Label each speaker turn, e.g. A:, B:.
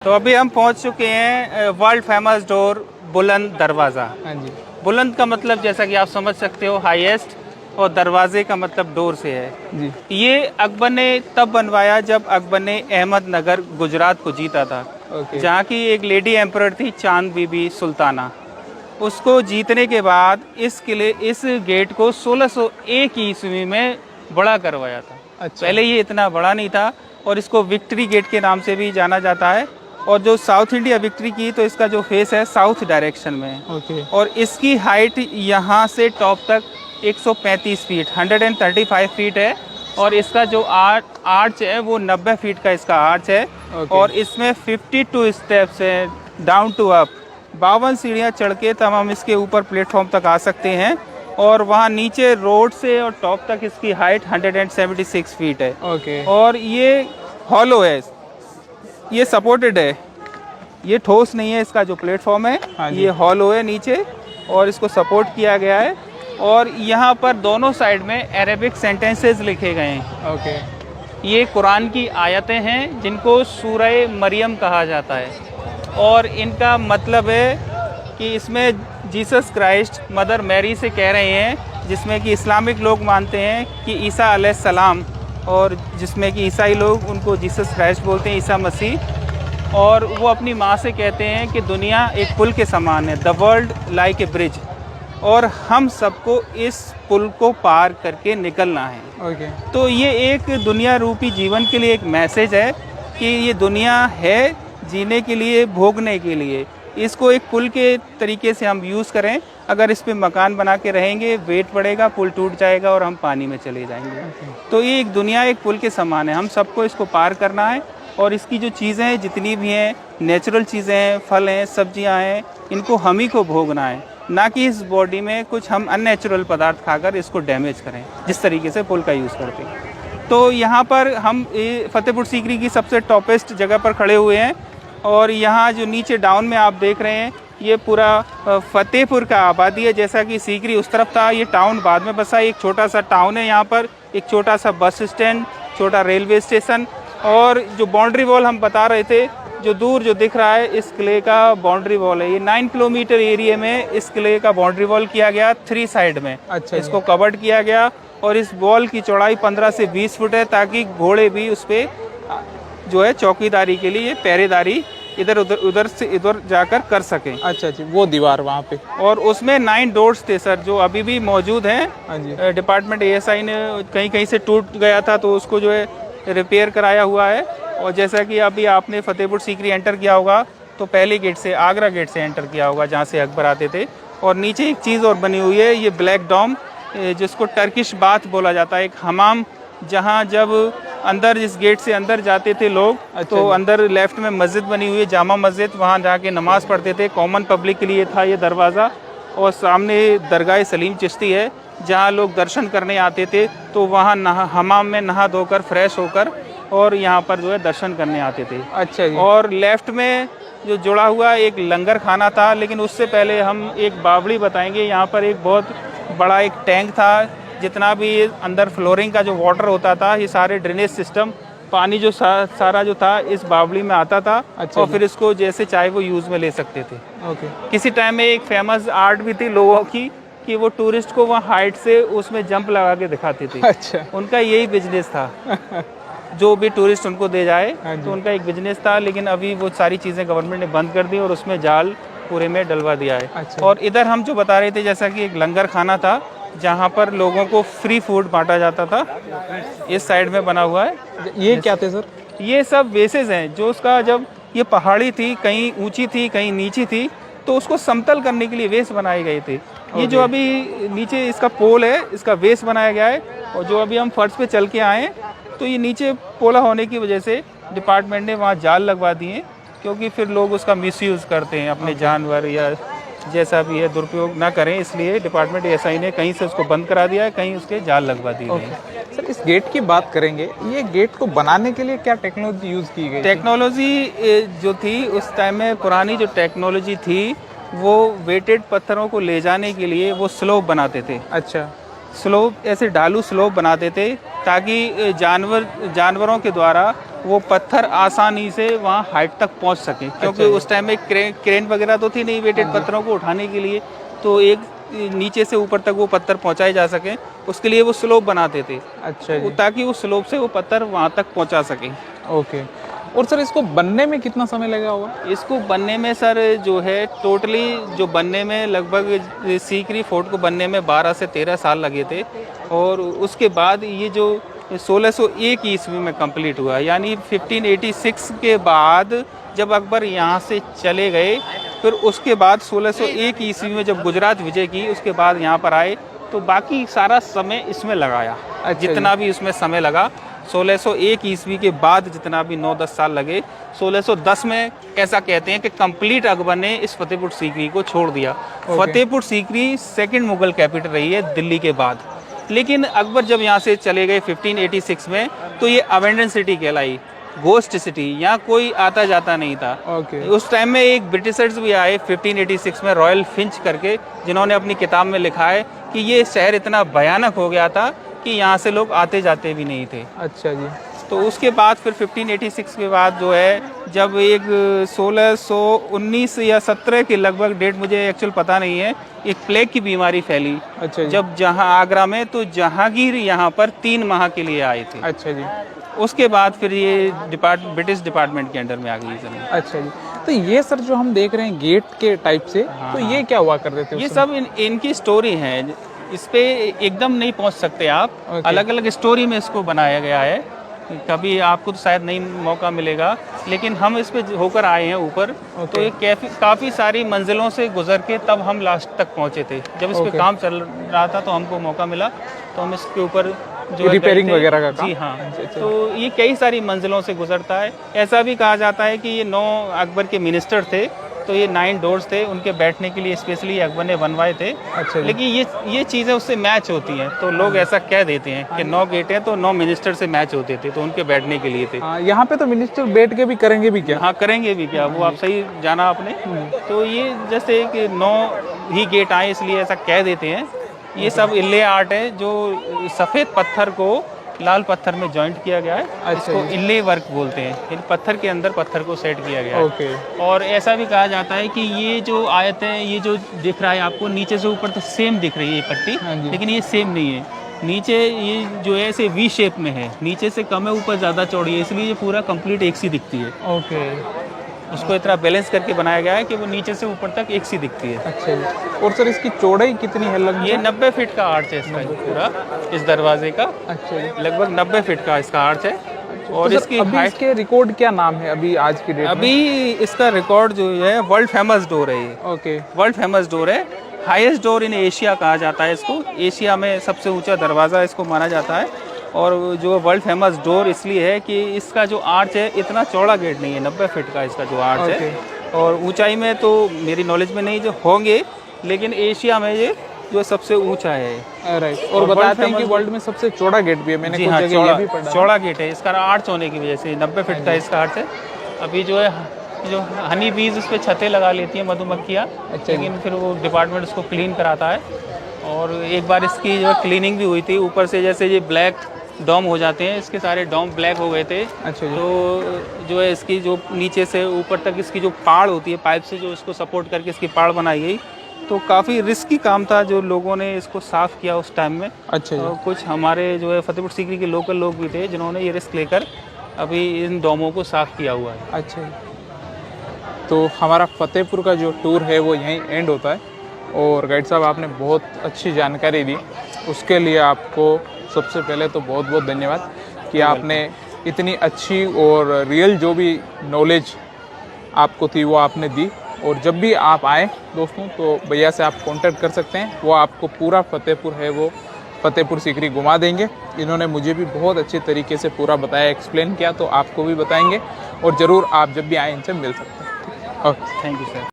A: तो अभी हम पहुंच चुके हैं वर्ल्ड फेमस डोर बुलंद दरवाज़ा।
B: हाँ जी।
A: बुलंद का मतलब जैसा कि आप समझ सकते हो हाईएस्ट, और दरवाजे का मतलब डोर से है।
B: जी।
A: ये अकबर ने तब बनवाया जब अकबर ने अहमदनगर गुजरात को जीता था,
B: ओके।
A: जहाँ की एक लेडी एम्परर थी चांद बीबी सुल्ताना। उसको जीतने के बाद इस गेट को 1601 ईस्वी में बड़ा करवाया था।
B: अच्छा।
A: पहले ये इतना बड़ा नहीं था, और इसको विक्ट्री गेट के नाम से भी जाना जाता है। और जो साउथ इंडिया विक्ट्री की, तो इसका जो फेस है साउथ डायरेक्शन में है।
B: ओके।
A: और इसकी हाइट यहाँ से टॉप तक 135 फीट 135 फीट है। और इसका जो आर्च है वो 90 फीट का इसका आर्च है।
B: ओके।
A: और इसमें 52 स्टेप्स हैं डाउन टू अप। 52 सीढ़ियाँ चढ़ के तब हम इसके ऊपर प्लेटफॉर्म तक आ सकते हैं। और वहाँ नीचे रोड से और टॉप तक इसकी हाइट 176 फीट है।
B: ओके।
A: और ये हॉलो है, ये सपोर्टेड है, ये ठोस नहीं है। इसका जो प्लेटफॉर्म है
B: हाँ जी।
A: ये हॉलो है नीचे, और इसको सपोर्ट किया गया है। और यहाँ पर दोनों साइड में अरेबिक सेंटेंसेस लिखे गए हैं।
B: ओके।
A: ये कुरान की आयतें हैं जिनको सूरह मरियम कहा जाता है। और इनका मतलब है कि इसमें जीसस क्राइस्ट मदर मैरी से कह रहे हैं, जिसमें कि इस्लामिक लोग मानते हैं कि ईसा अलैहिस्सलाम, और जिसमें कि ईसाई लोग उनको जीसस क्राइस्ट बोलते हैं, ईसा मसीह। और वो अपनी माँ से कहते हैं कि दुनिया एक पुल के समान है, the world like a bridge, और हम सबको इस पुल को पार करके निकलना है।
B: ओके।
A: तो ये एक दुनिया रूपी जीवन के लिए एक मैसेज है कि ये दुनिया है जीने के लिए, भोगने के लिए। इसको एक पुल के तरीके से हम यूज़ करें। अगर इस पे मकान बना के रहेंगे, वेट बढ़ेगा, पुल टूट जाएगा और हम पानी में चले जाएंगे। तो ये एक दुनिया एक पुल के समान है, हम सबको इसको पार करना है। और इसकी जो चीज़ें हैं जितनी भी हैं, नेचुरल चीज़ें हैं, फल हैं, सब्जियां हैं, इनको हम ही को भोगना है, ना कि इस बॉडी में कुछ हम अननेचुरल पदार्थ खाकर इसको डैमेज करें, जिस तरीके से पुल का यूज़ करते हैं। तो यहाँ पर हम फतेहपुर सीकरी की सबसे टॉपेस्ट जगह पर खड़े हुए हैं। और यहाँ जो नीचे डाउन में आप देख रहे हैं, ये पूरा फतेहपुर का आबादी है। जैसा कि सीकरी उस तरफ था, ये टाउन बाद में बसा। एक छोटा सा टाउन है यहाँ पर, एक छोटा सा बस स्टैंड, छोटा रेलवे स्टेशन। और जो बाउंड्री वॉल हम बता रहे थे, जो दूर जो दिख रहा है, इस किले का बाउंड्री वॉल है। ये 9 किलोमीटर एरिया में इस किले का बाउंड्री वॉल किया गया 3 साइड में।
B: अच्छा।
A: इसको कवर्ड किया गया। और इस वॉल की चौड़ाई 15 से 20 फुट है, ताकि घोड़े भी उस पर जो है चौकीदारी के लिए, पहरेदारी उधर से इधर जाकर कर सकें।
B: अच्छा जी, वो दीवार वहाँ पे।
A: और उसमें 9 डोर्स थे सर, जो अभी भी मौजूद हैं।
B: हाँ जी।
A: डिपार्टमेंट एएसआई ने कहीं कहीं से टूट गया था, तो उसको जो है रिपेयर कराया हुआ है। और जैसा कि अभी आपने फतेहपुर सीकरी एंटर किया होगा, तो पहले गेट से, आगरा गेट से एंटर किया होगा, जहाँ से अकबर आते थे। और नीचे एक चीज़ और बनी हुई है, ये ब्लैक डॉम, जिसको टर्किश बाथ बोला जाता है, एक हमाम, जहाँ जब अंदर इस गेट से अंदर जाते थे लोग, तो अंदर लेफ्ट में मस्जिद बनी हुई है, जामा मस्जिद, वहाँ जाके नमाज़ पढ़ते थे। कॉमन पब्लिक के लिए था ये दरवाज़ा। और सामने दरगाह सलीम चिश्ती है, जहाँ लोग दर्शन करने आते थे, तो वहाँ हमाम में नहा धोकर फ्रेश होकर और यहाँ पर जो है दर्शन करने आते थे।
B: अच्छा जी।
A: और लेफ्ट में जो जुड़ा हुआ एक लंगर खाना था, लेकिन उससे पहले हम एक बावड़ी बताएंगे। यहाँ पर एक बहुत बड़ा एक टैंक था, जितना भी अंदर फ्लोरिंग का जो वाटर होता था, ये सारे ड्रेनेज सिस्टम, पानी जो सारा जो था इस बावड़ी में आता था।
B: अच्छा।
A: और फिर इसको जैसे चाहे वो यूज़ में ले सकते थे।
B: ओके।
A: किसी टाइम में एक फेमस आर्ट भी थी लोगों की, कि वो टूरिस्ट को वहाँ हाइट से उसमें जंप लगा के दिखाते थे।
B: अच्छा।
A: उनका यही बिजनेस था। जो भी टूरिस्ट उनको दे जाए,
B: हाँ जी।
A: तो उनका एक बिजनेस था। लेकिन अभी वो सारी चीज़ें गवर्नमेंट ने बंद कर दी और उसमें जाल पूरे में डलवा दिया है।
B: अच्छा।
A: और इधर हम जो बता रहे थे, जैसा कि एक लंगर खाना था, जहाँ पर लोगों को फ्री फूड बांटा जाता था, इस साइड में बना हुआ है।
B: ये क्या थे सर?
A: ये सब बेसेस हैं, जो उसका, जब ये पहाड़ी थी, कहीं ऊंची थी, कहीं नीची थी, तो उसको समतल करने के लिए वेस बनाए गए थे। ये जो अभी नीचे इसका पोल है, इसका वेस बनाया गया है। और जो अभी हम फर्श पे चल के आए, तो ये नीचे पोला होने की वजह से डिपार्टमेंट ने वहाँ जाल लगवा दिए, क्योंकि फिर लोग उसका मिसयूज़ करते हैं, अपने जानवर या जैसा भी है दुरुपयोग ना करें, इसलिए डिपार्टमेंट एएसआई ने कहीं से उसको बंद करा दिया है, कहीं उसके जाल लगवा दिए हैं।
B: सर, इस गेट की बात करेंगे, ये गेट को बनाने के लिए क्या टेक्नोलॉजी यूज़ की गई?
A: टेक्नोलॉजी जो थी उस टाइम में, पुरानी जो टेक्नोलॉजी थी, वो वेटेड पत्थरों को ले जाने के लिए वो स्लोप बनाते थे।
B: अच्छा।
A: स्लोप, ऐसे ढालू स्लोप बनाते थे, ताकि जानवरों के द्वारा वो पत्थर आसानी से वहाँ हाइट तक पहुँच सके, क्योंकि
B: अच्छा।
A: उस टाइम में क्रेन वगैरह तो थी नहीं वेटेड पत्थरों को उठाने के लिए, तो एक नीचे से ऊपर तक वो पत्थर पहुँचाए जा सके, उसके लिए वो स्लोप बनाते थे।
B: अच्छा जी।
A: ताकि वो स्लोप से वो पत्थर वहाँ तक पहुँचा सके।
B: ओके। और सर इसको बनने में कितना समय लगा होगा?
A: इसको बनने में सर जो है टोटली जो बनने में लगभग सीकरी फोर्ट को बनने में 12 से 13 साल लगे थे, और उसके बाद ये जो 1601 ईस्वी में कंप्लीट हुआ, यानी 1586 के बाद जब अकबर यहाँ से चले गए, फिर उसके बाद 1601 ईस्वी में जब गुजरात विजय की, उसके बाद यहाँ पर आए, तो बाकी सारा समय इसमें लगाया।
B: अच्छा
A: जितना भी उसमें समय लगा 1601 ईस्वी के बाद जितना भी 9-10 साल लगे, 1610 में ऐसा कहते हैं कि कंप्लीट अकबर ने इस फतेहपुर सीकरी को छोड़ दिया। फतेहपुर सीकरी सेकंड मुगल कैपिटल रही है दिल्ली के बाद, लेकिन अकबर जब यहाँ से चले गए 1586 में, तो ये अबेंडन सिटी कहलाई, घोस्ट सिटी, यहाँ कोई आता जाता नहीं था।
B: ओके।
A: उस टाइम में एक ब्रिटिशर्स भी आए 1586 में, रॉयल फिंच करके, जिन्होंने अपनी किताब में लिखा है कि ये शहर इतना भयानक हो गया था कि यहाँ से लोग आते जाते भी नहीं थे।
B: अच्छा जी।
A: तो उसके बाद फिर 1586 के बाद जो है, जब एक 1619 या 17 के लगभग डेट, मुझे एक्चुअल पता नहीं है, एक प्लेग की बीमारी फैली।
B: अच्छा जी।
A: जब जहाँ आगरा में, तो जहांगीर यहाँ पर 3 माह के लिए आए थे।
B: अच्छा जी।
A: उसके बाद फिर ये ब्रिटिश डिपार्टमेंट के अंडर में आ गई ज़मीन।
B: अच्छा जी। तो ये सर जो हम देख रहे हैं गेट के टाइप से, तो ये क्या हुआ करते थे?
A: ये सब इनकी स्टोरी है, इस पे एकदम नहीं पहुंच सकते आप। अलग अलग स्टोरी में इसको बनाया गया है, कभी आपको तो शायद नहीं मौका मिलेगा, लेकिन हम इस पे होकर आए हैं ऊपर। तो ये काफ़ी सारी मंजिलों से गुजर के तब हम लास्ट तक पहुंचे थे। जब इस पे काम चल रहा था तो हमको मौका मिला, तो हम इसके ऊपर जो
B: रिपेयरिंग वगैरह का काम।
A: जी हाँ। तो ये कई सारी मंजिलों से गुजरता है। ऐसा भी कहा जाता है कि ये 9 अकबर के मिनिस्टर थे, तो ये 9 डोर्स थे, उनके बैठने के लिए स्पेशली अकबर ने बनवाए थे।
B: अच्छा।
A: लेकिन ये चीज़ें उससे मैच होती हैं, तो लोग ऐसा कह देते हैं कि 9 गेट हैं तो 9 मिनिस्टर से मैच होते थे, तो उनके बैठने के लिए थे।
B: यहाँ पे तो मिनिस्टर बैठ के भी करेंगे भी क्या?
A: हाँ, करेंगे भी क्या, वो आप सही जाना आपने। तो ये जैसे कि 9 ही गेट आए, इसलिए ऐसा कह देते हैं। ये सब इल्ले आर्ट है, जो सफ़ेद पत्थर को लाल पत्थर में जॉइंट किया गया है। इसको इल्ले वर्क बोलते हैं, इन पत्थर के अंदर पत्थर को सेट किया गया है।
B: ओके।
A: और ऐसा भी कहा जाता है कि ये जो आयत है, ये जो दिख रहा है आपको नीचे से ऊपर, तो सेम दिख रही है ये पट्टी, लेकिन ये सेम नहीं है। नीचे ये जो है ऐसे वी शेप में है, नीचे से कम है, ऊपर ज़्यादा चौड़ी है, इसलिए ये पूरा कंप्लीट एक सी दिखती है।
B: ओके।
A: उसको इतना बैलेंस करके बनाया गया है कि वो नीचे से ऊपर तक एक सी दिखती है।
B: अच्छा जी। और सर इसकी चौड़ाई कितनी है लगभग?
A: ये 90 फीट का आर्च है इसका पूरा, इस दरवाजे का।
B: अच्छा जी।
A: लगभग 90 फीट का इसका आर्च है। और
B: तो
A: इसकी
B: अभी इसके रिकॉर्ड क्या नाम है अभी आज की डेट में?
A: अभी इसका रिकॉर्ड जो है वर्ल्ड फेमस डोर है ये।
B: ओके।
A: वर्ल्ड फेमस डोर है, हाईएस्ट डोर इन एशिया कहा जाता है इसको। एशिया में सबसे ऊंचा दरवाज़ा इसको माना जाता है। और जो वर्ल्ड फेमस डोर इसलिए है कि इसका जो आर्च है, इतना चौड़ा गेट नहीं है, 90 फीट का इसका जो आर्च है। और ऊंचाई में तो मेरी नॉलेज में नहीं जो होंगे, लेकिन एशिया में ये जो सबसे ऊंचा है।
B: राइट। और बताते हैं कि वर्ल्ड में सबसे चौड़ा गेट भी है, मैंने कुछ जगह ये भी पढ़ा।
A: चौड़ा गेट है, इसका आर्च होने की वजह से 90 फीट का इसका आर्च है। अभी जो है, जो हनी बीज उस पर छतें लगा लेती हैं मधुमक्खियाँ, लेकिन फिर वो डिपार्टमेंट उसको क्लीन कराता है। और एक बार इसकी जो क्लीनिंग भी हुई थी, ऊपर से जैसे ये ब्लैक डॉम हो जाते हैं, इसके सारे डॉम ब्लैक हो गए थे।
B: अच्छा।
A: तो जो है इसकी जो नीचे से ऊपर तक इसकी जो पाड़ होती है, पाइप से जो इसको सपोर्ट करके इसकी पाड़ बनाई गई, तो काफ़ी रिस्की काम था जो लोगों ने इसको साफ़ किया उस टाइम में।
B: अच्छा।
A: और कुछ हमारे जो है फतेहपुर सीकरी के लोकल लोग भी थे, जिन्होंने ये रिस्क लेकर अभी इन डॉमों को साफ़ किया हुआ है।
B: अच्छा। तो हमारा फतेहपुर का जो टूर है वो यहीं एंड होता है। और गाइड साहब, आपने बहुत अच्छी जानकारी दी, उसके लिए आपको सबसे पहले तो बहुत बहुत धन्यवाद कि आपने इतनी अच्छी और रियल जो भी नॉलेज आपको थी वो आपने दी। और जब भी आप आए दोस्तों, तो भैया से आप कांटेक्ट कर सकते हैं, वो आपको पूरा फतेहपुर है वो फतेहपुर सीकरी घुमा देंगे। इन्होंने मुझे भी बहुत अच्छे तरीके से पूरा बताया, एक्सप्लेन किया, तो आपको भी बताएंगे। और ज़रूर आप जब भी आए इनसे मिल सकते हैं। Okay,
A: thank you sir.